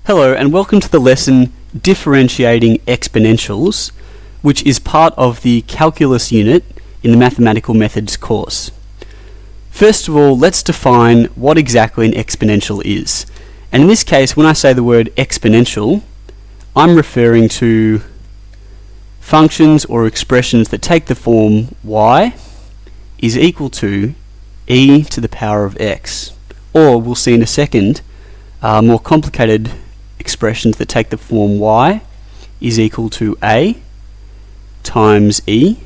Hello and welcome to the lesson Differentiating Exponentials, which is part of the Calculus unit in the Mathematical Methods course. First of all, let's define what exactly an exponential is. And in this case, when I say the word exponential, I'm referring to functions or expressions that take the form y is equal to e to the power of x. Or we'll see in a second, more complicated expressions that take the form y is equal to a times e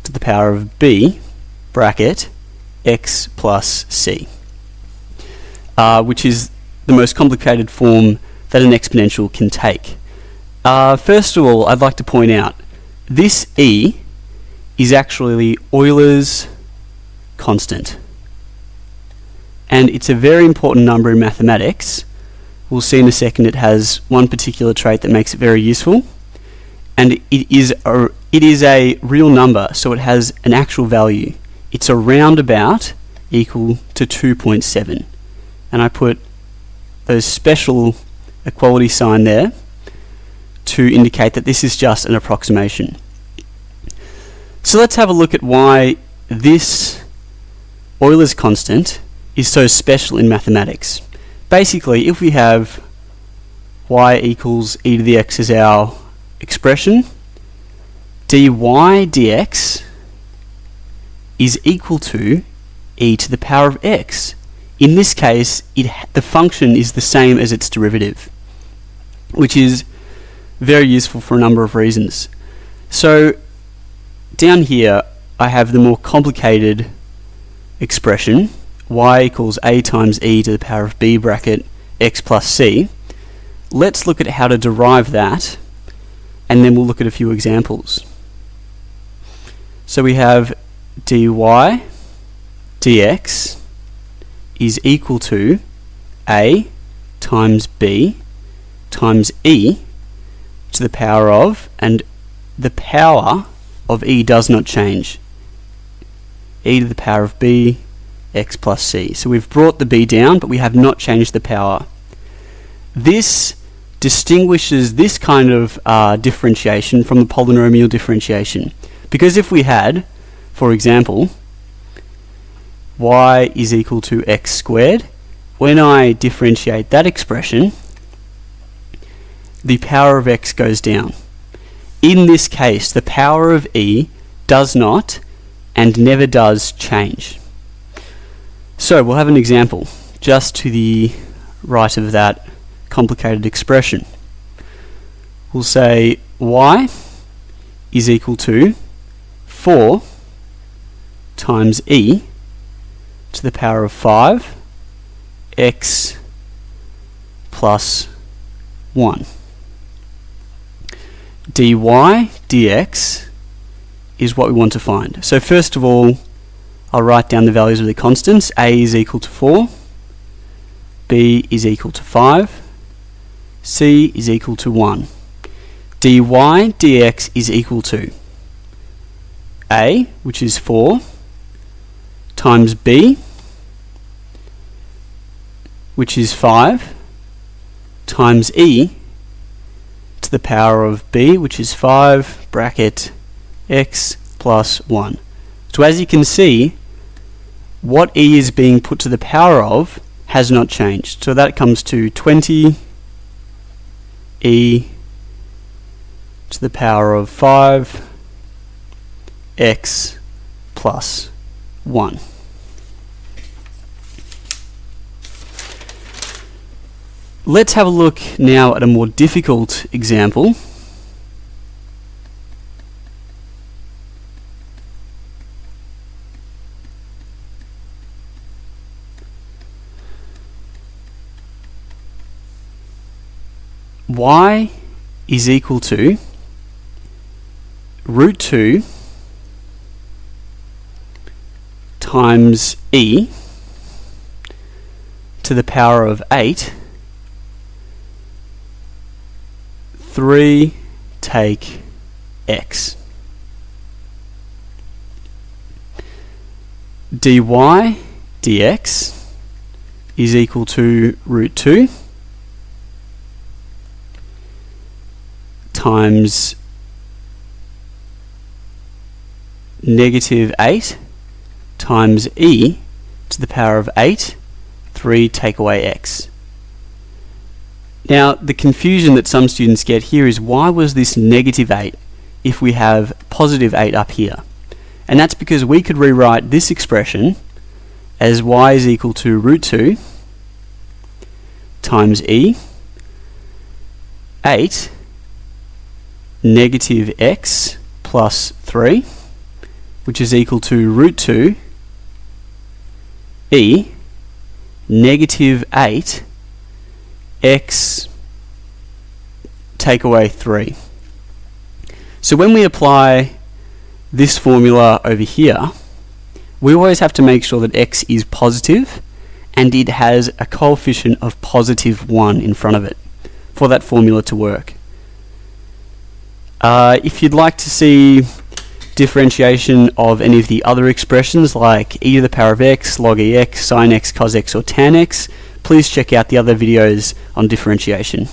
to the power of b bracket x plus c, which is the most complicated form that an exponential can take. First of all, I'd like to point out this e is actually Euler's constant, and it's a very important number in mathematics. We'll see in a second it has one particular trait that makes it very useful, and it is a real number, so it has an actual value. It's around about equal to 2.7, and I put a special equality sign there to indicate that this is just an approximation. So let's have a look at why this Euler's constant is so special in mathematics. Basically, if we have y equals e to the x as our expression, dy dx is equal to e to the power of x. In this case, the function is the same as its derivative, which is very useful for a number of reasons. So down here I have the more complicated expression, y equals a times e to the power of b bracket x plus c. Let's look at how to derive that, and then we'll look at a few examples. So we have dy dx is equal to a times b times e to the power of, and the power of e does not change, e to the power of b x plus c. So we've brought the b down, but we have not changed the power. This distinguishes this kind of differentiation from the polynomial differentiation, because if we had, for example, y is equal to x squared, when I differentiate that expression, the power of x goes down. In this case, the power of e does not and never does change. So we'll have an example just to the right of that complicated expression. We'll say y is equal to 4 times e to the power of 5 x plus 1. dy dx is what we want to find. So first of all, I'll write down the values of the constants. A is equal to 4, b is equal to 5, c is equal to 1. dy dx is equal to a, which is 4, times b, which is 5, times e to the power of b, which is 5 bracket x plus 1. So as you can see, what e is being put to the power of has not changed. So that comes to 20 e to the power of 5 x plus 1. Let's have a look now at a more difficult example. Y is equal to root 2 times e to the power of 8, 3 take x. dy dx is equal to root 2 times negative 8 times e to the power of 8, 3 take away x. Now, the confusion that some students get here is, why was this negative 8 if we have positive 8 up here? And that's because we could rewrite this expression as y is equal to root 2 times e, 8 negative x plus 3, which is equal to root 2 e negative 8 x take away 3. So when we apply this formula over here, we always have to make sure that x is positive and it has a coefficient of positive 1 in front of it for that formula to work. If you'd like to see differentiation of any of the other expressions like e to the power of x, log ex, sin x, cos x, or tan x, please check out the other videos on differentiation.